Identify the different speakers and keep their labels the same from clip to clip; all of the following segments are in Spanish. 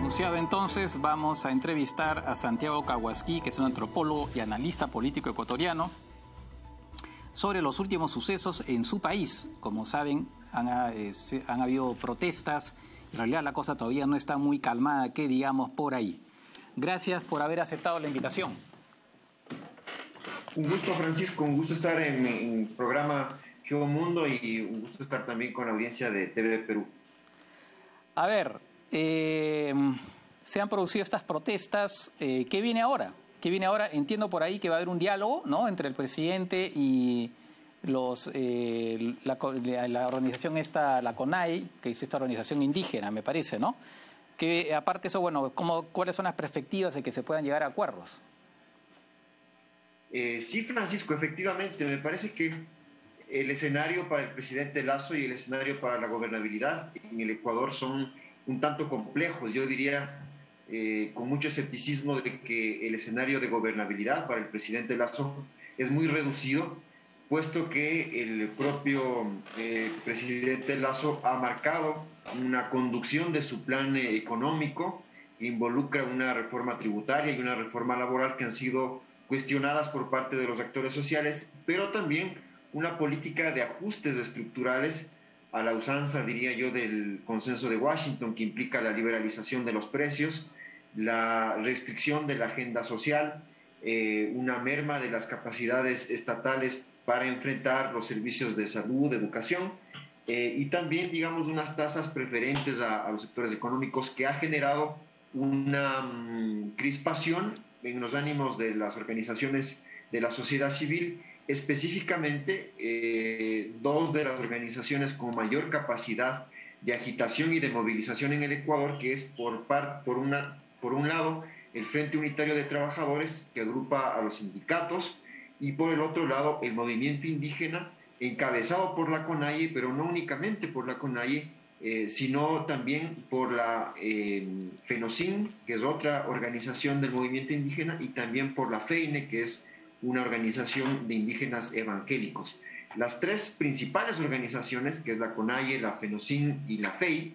Speaker 1: anunciado entonces, vamos a entrevistar a Santiago Kawasaki, que es un antropólogo y analista político ecuatoriano, sobre los últimos sucesos en su país. Como saben, han habido protestas. En realidad la cosa todavía no está muy calmada, que digamos, por ahí. Gracias por haber aceptado la invitación.
Speaker 2: Un gusto, Francisco, un gusto estar en el programa Geomundo y un gusto estar también con la audiencia de TV Perú.
Speaker 1: A ver, se han producido estas protestas. ¿Qué viene ahora? ¿Qué viene ahora? Entiendo por ahí que va a haber un diálogo, ¿no?, entre el presidente y la organización esta, la CONAIE, que es esta organización indígena, me parece, ¿no? Que aparte de eso, bueno, ¿cuáles son las perspectivas de que se puedan llegar a acuerdos?
Speaker 2: Sí, Francisco, efectivamente, me parece que el escenario para el presidente Lasso y el escenario para la gobernabilidad en el Ecuador son un tanto complejos. Yo diría, con mucho escepticismo, de que el escenario de gobernabilidad para el presidente Lasso es muy reducido, puesto que el propio presidente Lasso ha marcado una conducción de su plan económico que involucra una reforma tributaria y una reforma laboral que han sido cuestionadas por parte de los actores sociales, pero también una política de ajustes estructurales a la usanza, diría yo, del consenso de Washington, que implica la liberalización de los precios, la restricción de la agenda social, una merma de las capacidades estatales para enfrentar los servicios de salud, de educación, y también, digamos, unas tasas preferentes a los sectores económicos, que ha generado una crispación en los ánimos de las organizaciones de la sociedad civil, específicamente dos de las organizaciones con mayor capacidad de agitación y de movilización en el Ecuador, que es por un lado el Frente Unitario de Trabajadores, que agrupa a los sindicatos, y por el otro lado el movimiento indígena, encabezado por la CONAIE, pero no únicamente por la CONAIE, sino también por la FENOCIN, que es otra organización del movimiento indígena, y también por la FEINE, que es una organización de indígenas evangélicos. Las tres principales organizaciones, que es la CONAIE, la FENOCIN y la FEI,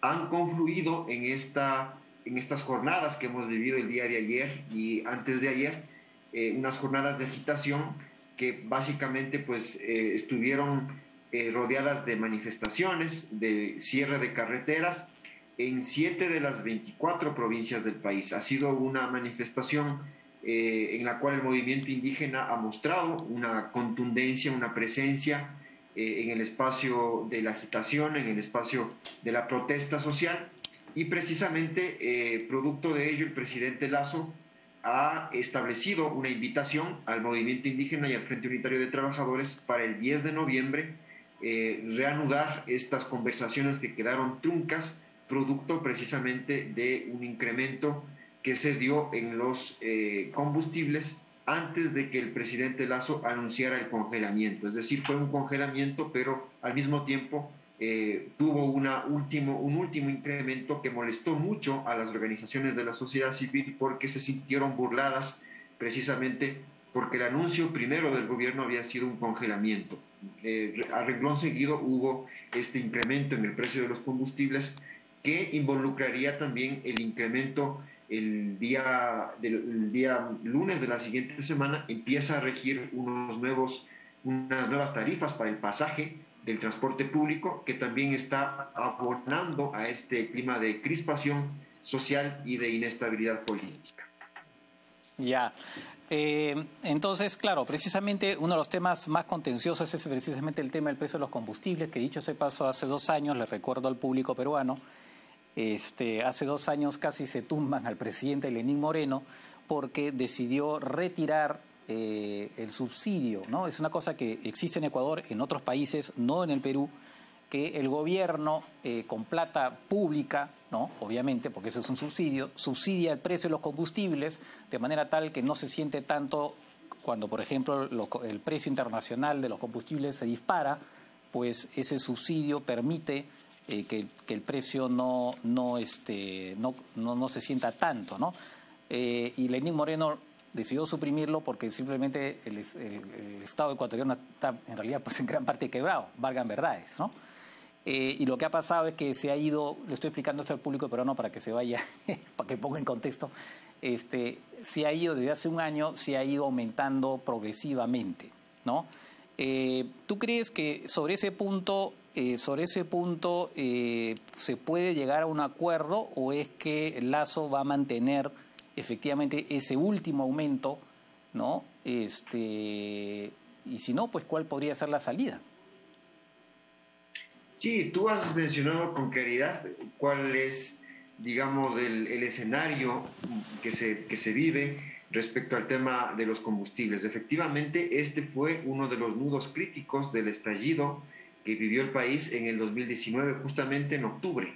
Speaker 2: han confluido en estas jornadas que hemos vivido el día de ayer y antes de ayer, unas jornadas de agitación que básicamente pues, estuvieron rodeadas de manifestaciones, de cierre de carreteras en 7 de las 24 provincias del país. Ha sido una manifestación en la cual el movimiento indígena ha mostrado una contundencia, una presencia en el espacio de la agitación, en el espacio de la protesta social, y precisamente producto de ello el presidente Lasso ha establecido una invitación al movimiento indígena y al Frente Unitario de Trabajadores para el 10 de noviembre reanudar estas conversaciones que quedaron truncas, producto precisamente de un incremento que se dio en los combustibles antes de que el presidente Lasso anunciara el congelamiento. Es decir, fue un congelamiento, pero al mismo tiempo tuvo un último incremento que molestó mucho a las organizaciones de la sociedad civil, porque se sintieron burladas precisamente porque el anuncio primero del gobierno había sido un congelamiento. A renglón seguido hubo este incremento en el precio de los combustibles, que involucraría también el incremento el día lunes de la siguiente semana. Empieza a regir unas nuevas tarifas para el pasaje del transporte público, que también está abonando a este clima de crispación social y de inestabilidad política.
Speaker 1: Ya. Entonces, claro, precisamente uno de los temas más contenciosos es precisamente el tema del precio de los combustibles, que dicho se pasó hace 2 años, le recuerdo al público peruano, hace 2 años casi se tumban al presidente Lenín Moreno porque decidió retirar el subsidio, ¿no? Es una cosa que existe en Ecuador, en otros países, no en el Perú, que el gobierno con plata pública, ¿no?, obviamente, porque eso es un subsidio, subsidia el precio de los combustibles de manera tal que no se siente tanto cuando, por ejemplo, el precio internacional de los combustibles se dispara, pues ese subsidio permite que el precio no se sienta tanto, ¿no? Y Lenín Moreno decidió suprimirlo porque simplemente el Estado ecuatoriano está en realidad pues en gran parte quebrado, valgan verdades, ¿no? y lo que ha pasado es que se ha ido, le estoy explicando esto al público peruano para que se vaya, para que ponga en contexto, se ha ido desde hace un año, se ha ido aumentando progresivamente, ¿no? ¿Tú crees que sobre ese punto se puede llegar a un acuerdo o es que Lasso va a mantener efectivamente ese último aumento, ¿no? Y si no, pues ¿cuál podría ser la salida?
Speaker 2: Sí, tú has mencionado con claridad cuál es, digamos, el escenario que se vive respecto al tema de los combustibles. Efectivamente, este fue uno de los nudos críticos del estallido que vivió el país en el 2019, justamente en octubre.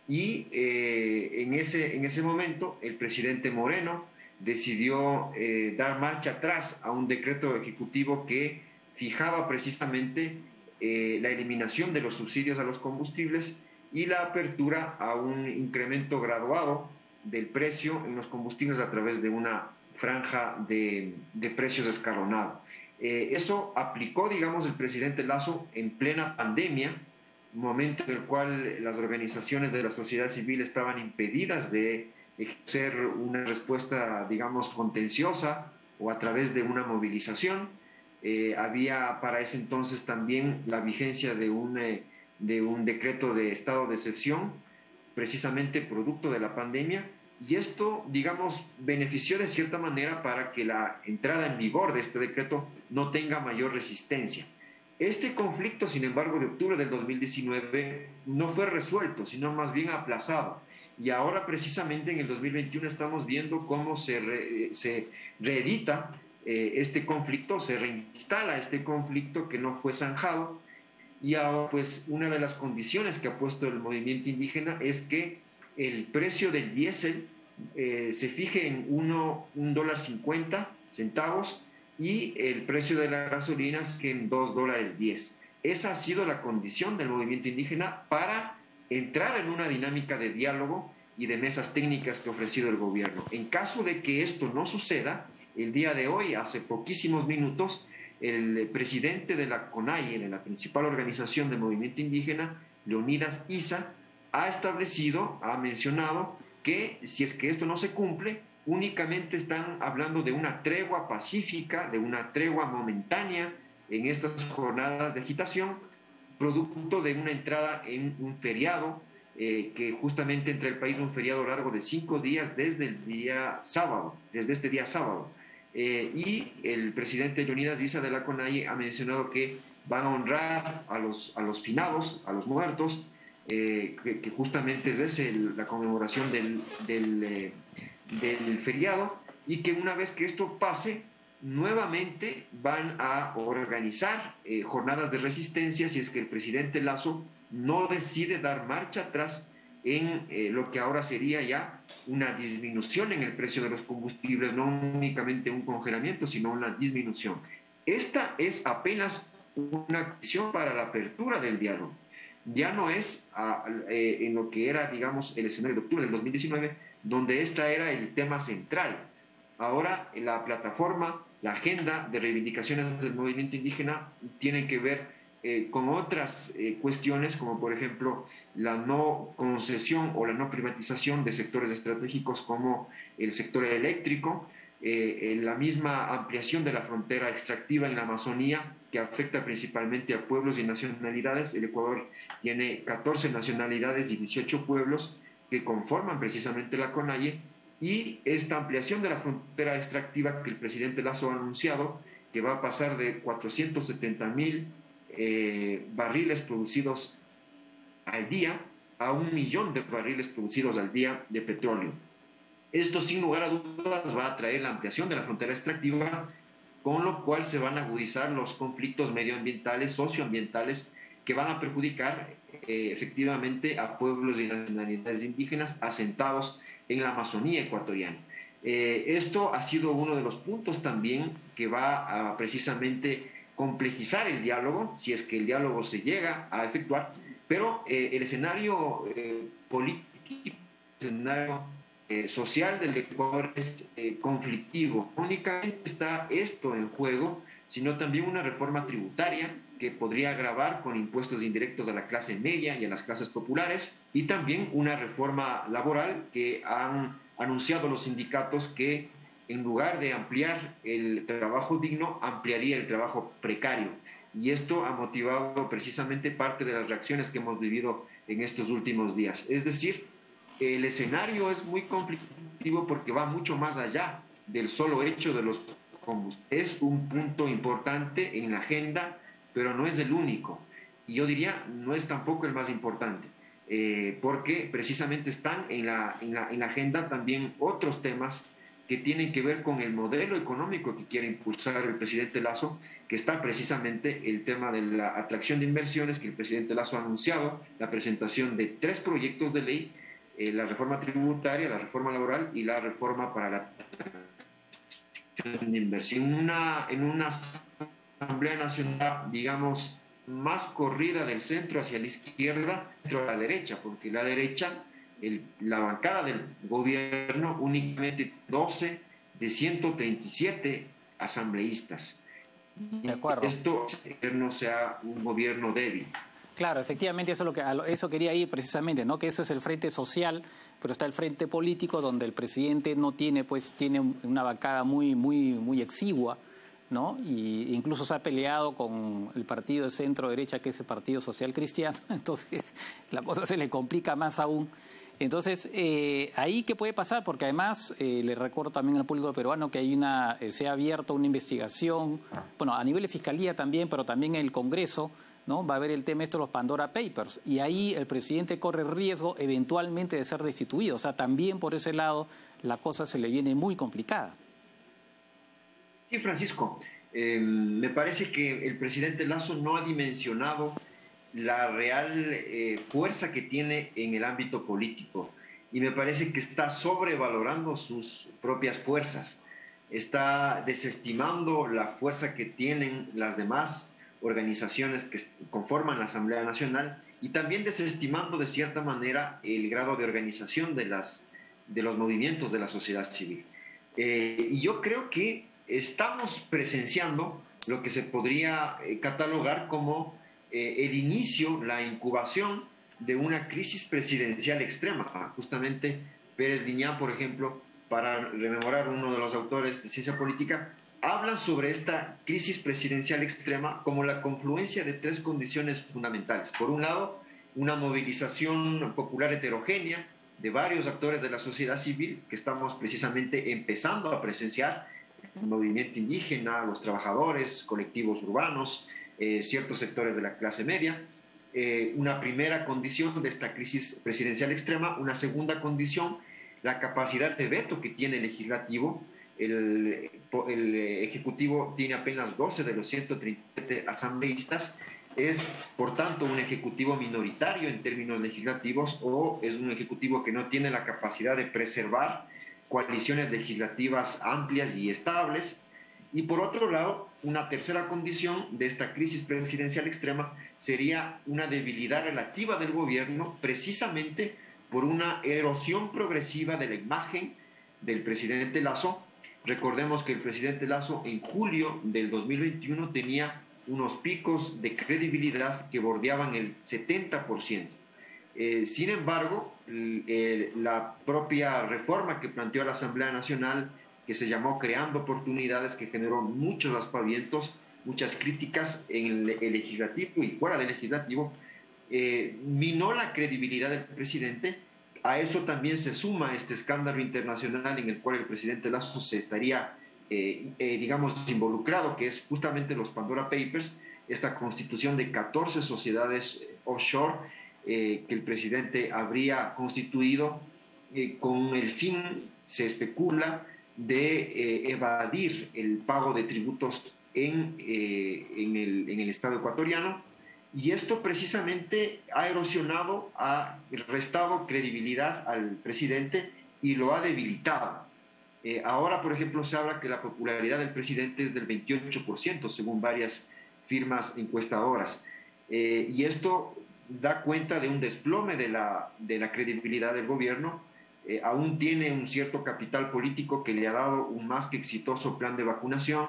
Speaker 2: Y en ese momento, el presidente Moreno decidió dar marcha atrás a un decreto ejecutivo que fijaba precisamente la eliminación de los subsidios a los combustibles y la apertura a un incremento graduado del precio en los combustibles a través de una franja de precios escalonado. Eso aplicó, digamos, el presidente Lasso en plena pandemia, momento en el cual las organizaciones de la sociedad civil estaban impedidas de ejercer una respuesta, digamos, contenciosa o a través de una movilización. Había para ese entonces también la vigencia de un decreto de estado de excepción, precisamente producto de la pandemia, y esto, digamos, benefició de cierta manera para que la entrada en vigor de este decreto no tenga mayor resistencia. Este conflicto, sin embargo, de octubre del 2019 no fue resuelto, sino más bien aplazado. Y ahora, precisamente en el 2021, estamos viendo cómo se reedita este conflicto, se reinstala este conflicto que no fue zanjado. Y ahora, pues, una de las condiciones que ha puesto el movimiento indígena es que el precio del diésel se fije en $1.50 y el precio de la gasolina es en $2.10. Esa ha sido la condición del movimiento indígena para entrar en una dinámica de diálogo y de mesas técnicas que ha ofrecido el gobierno. En caso de que esto no suceda, el día de hoy, hace poquísimos minutos, el presidente de la CONAIE, de la principal organización del movimiento indígena, Leonidas Issa, ha mencionado que si es que esto no se cumple, únicamente están hablando de una tregua pacífica, de una tregua momentánea en estas jornadas de agitación, producto de una entrada en un feriado, que justamente entra el país un feriado largo de 5 días desde este día sábado. Y el presidente Leonidas Issa de la CONAIE ha mencionado que van a honrar a los finados, a los muertos, que justamente es la conmemoración del feriado, y que una vez que esto pase, nuevamente van a organizar jornadas de resistencia si es que el presidente Lasso no decide dar marcha atrás en lo que ahora sería ya una disminución en el precio de los combustibles, no únicamente un congelamiento, sino una disminución. Esta es apenas una acción para la apertura del diálogo. Ya no es en lo que era, digamos, el escenario de octubre del 2019, donde esta era el tema central. Ahora la plataforma, la agenda de reivindicaciones del movimiento indígena tienen que ver con otras cuestiones, como por ejemplo la no concesión o la no privatización de sectores estratégicos como el sector eléctrico, la misma ampliación de la frontera extractiva en la Amazonía, que afecta principalmente a pueblos y nacionalidades. El Ecuador tiene 14 nacionalidades y 18 pueblos que conforman precisamente la CONAIE, y esta ampliación de la frontera extractiva que el presidente Lasso ha anunciado, que va a pasar de 470,000 barriles producidos al día a 1,000,000 de barriles producidos al día de petróleo. Esto, sin lugar a dudas, va a traer la ampliación de la frontera extractiva, con lo cual se van a agudizar los conflictos medioambientales, socioambientales, que van a perjudicar efectivamente a pueblos y nacionalidades indígenas asentados en la Amazonía ecuatoriana. Esto ha sido uno de los puntos también que va a precisamente complejizar el diálogo, si es que el diálogo se llega a efectuar, pero el escenario político, el escenario social del Ecuador es conflictivo. No únicamente está esto en juego, sino también una reforma tributaria que podría agravar con impuestos indirectos a la clase media y a las clases populares, y también una reforma laboral que han anunciado los sindicatos que en lugar de ampliar el trabajo digno, ampliaría el trabajo precario. Y esto ha motivado precisamente parte de las reacciones que hemos vivido en estos últimos días. Es decir, el escenario es muy conflictivo porque va mucho más allá del solo hecho de los combustibles. Es un punto importante en la agenda, pero no es el único. Y yo diría, no es tampoco el más importante, porque precisamente están en la agenda también otros temas que tienen que ver con el modelo económico que quiere impulsar el presidente Lasso, que está precisamente el tema de la atracción de inversiones, que el presidente Lasso ha anunciado la presentación de 3 proyectos de ley, la reforma tributaria, la reforma laboral y la reforma para la atracción de inversión. En una Asamblea Nacional, digamos, más corrida del centro hacia la izquierda, dentro de la derecha, porque la derecha, la bancada del gobierno, únicamente 12 de 137 asambleístas.
Speaker 1: De acuerdo.
Speaker 2: Esto no sea un gobierno débil.
Speaker 1: Claro, efectivamente, eso quería ir precisamente, ¿no? Que eso es el frente social, pero está el frente político donde el presidente no tiene, tiene una bancada muy exigua, ¿no? Y incluso se ha peleado con el partido de centro derecha, que es el Partido Social Cristiano. Entonces la cosa se le complica más aún. Entonces, ahí qué puede pasar, porque además le recuerdo también al público peruano que hay se ha abierto una investigación, bueno, a nivel de fiscalía también, pero también en el Congreso, ¿no? Va a haber el tema de los Pandora Papers, y ahí el presidente corre riesgo eventualmente de ser destituido. O sea, también por ese lado la cosa se le viene muy complicada.
Speaker 2: Sí, Francisco, me parece que el presidente Lasso no ha dimensionado la real fuerza que tiene en el ámbito político, y me parece que está sobrevalorando sus propias fuerzas, está desestimando la fuerza que tienen las demás organizaciones que conforman la Asamblea Nacional, y también desestimando de cierta manera el grado de organización de los movimientos de la sociedad civil. Y yo creo que estamos presenciando lo que se podría catalogar como el inicio, la incubación de una crisis presidencial extrema. Justamente Pérez Liñán, por ejemplo, para rememorar uno de los autores de ciencia política, hablan sobre esta crisis presidencial extrema como la confluencia de 3 condiciones fundamentales. Por un lado, una movilización popular heterogénea de varios actores de la sociedad civil que estamos precisamente empezando a presenciar: el movimiento indígena, los trabajadores, colectivos urbanos, ciertos sectores de la clase media. Una primera condición de esta crisis presidencial extrema. Una segunda condición, la capacidad de veto que tiene el legislativo. El Ejecutivo tiene apenas 12 de los 137 asambleístas. Es, por tanto, un Ejecutivo minoritario en términos legislativos, o es un Ejecutivo que no tiene la capacidad de preservar coaliciones legislativas amplias y estables. Y por otro lado, una tercera condición de esta crisis presidencial extrema sería una debilidad relativa del gobierno, precisamente por una erosión progresiva de la imagen del presidente Lasso. Recordemos que el presidente Lasso en julio del 2021 tenía unos picos de credibilidad que bordeaban el 70%. Sin embargo, la propia reforma que planteó la Asamblea Nacional, que se llamó Creando Oportunidades, que generó muchos aspavientos, muchas críticas en el legislativo y fuera del legislativo, minó la credibilidad del presidente. A eso también se suma este escándalo internacional en el cual el presidente Lasso se estaría, digamos, involucrado, que es justamente los Pandora Papers, esta constitución de 14 sociedades offshore que el presidente habría constituido con el fin, se especula, de evadir el pago de tributos en el Estado ecuatoriano. Y esto precisamente ha erosionado, ha restado credibilidad al presidente y lo ha debilitado. Ahora, por ejemplo, se habla que la popularidad del presidente es del 28%, según varias firmas encuestadoras. Y esto da cuenta de un desplome de la credibilidad del gobierno. Aún tiene un cierto capital político que le ha dado un más que exitoso plan de vacunación,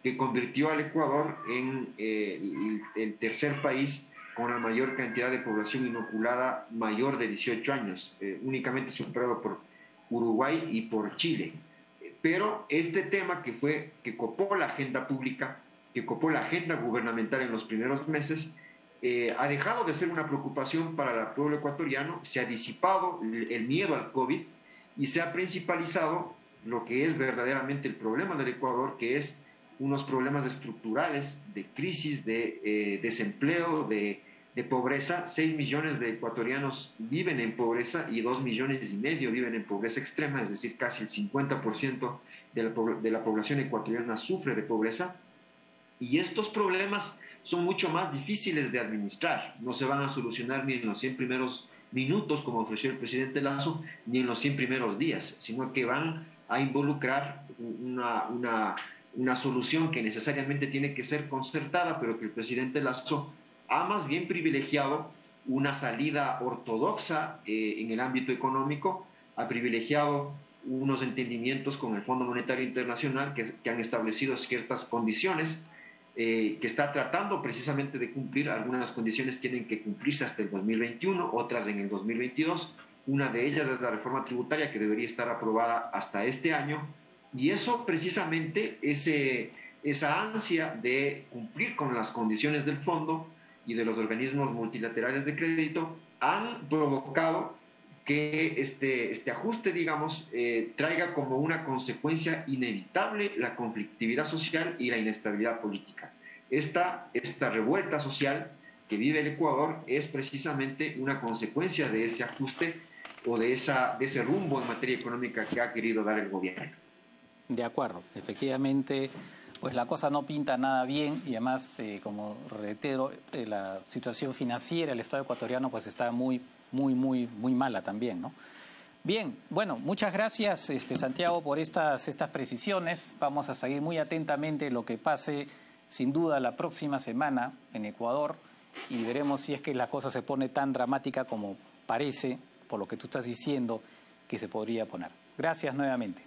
Speaker 2: que convirtió al Ecuador en el tercer país con la mayor cantidad de población inoculada mayor de 18 años, únicamente superado por Uruguay y por Chile. Pero este tema que copó la agenda pública, que copó la agenda gubernamental en los primeros meses, ha dejado de ser una preocupación para el pueblo ecuatoriano, se ha disipado el miedo al COVID y se ha principalizado lo que es verdaderamente el problema del Ecuador, que es unos problemas estructurales de crisis, de desempleo, de pobreza. 6 millones de ecuatorianos viven en pobreza y 2,5 millones viven en pobreza extrema, es decir, casi el 50% de la población ecuatoriana sufre de pobreza. Y estos problemas son mucho más difíciles de administrar. No se van a solucionar ni en los 100 primeros minutos, como ofreció el presidente Lasso, ni en los 100 primeros días, sino que van a involucrar una solución que necesariamente tiene que ser concertada, pero que el presidente Lasso ha más bien privilegiado una salida ortodoxa en el ámbito económico, ha privilegiado unos entendimientos con el Fondo Monetario Internacional que han establecido ciertas condiciones, que está tratando precisamente de cumplir. Algunas condiciones tienen que cumplirse hasta el 2021, otras en el 2022. Una de ellas es la reforma tributaria, que debería estar aprobada hasta este año. Y eso precisamente, esa ansia de cumplir con las condiciones del fondo y de los organismos multilaterales de crédito, han provocado que este ajuste, digamos, traiga como una consecuencia inevitable la conflictividad social y la inestabilidad política. Esta revuelta social que vive el Ecuador es precisamente una consecuencia de ese ajuste o de ese rumbo en materia económica que ha querido dar el gobierno.
Speaker 1: De acuerdo, efectivamente, pues la cosa no pinta nada bien y además, como reitero, la situación financiera del Estado ecuatoriano pues está muy mala también, ¿no? Bien, bueno, muchas gracias, Santiago, por estas precisiones. Vamos a seguir muy atentamente lo que pase, sin duda, la próxima semana en Ecuador y veremos si es que la cosa se pone tan dramática como parece, por lo que tú estás diciendo, que se podría poner. Gracias nuevamente.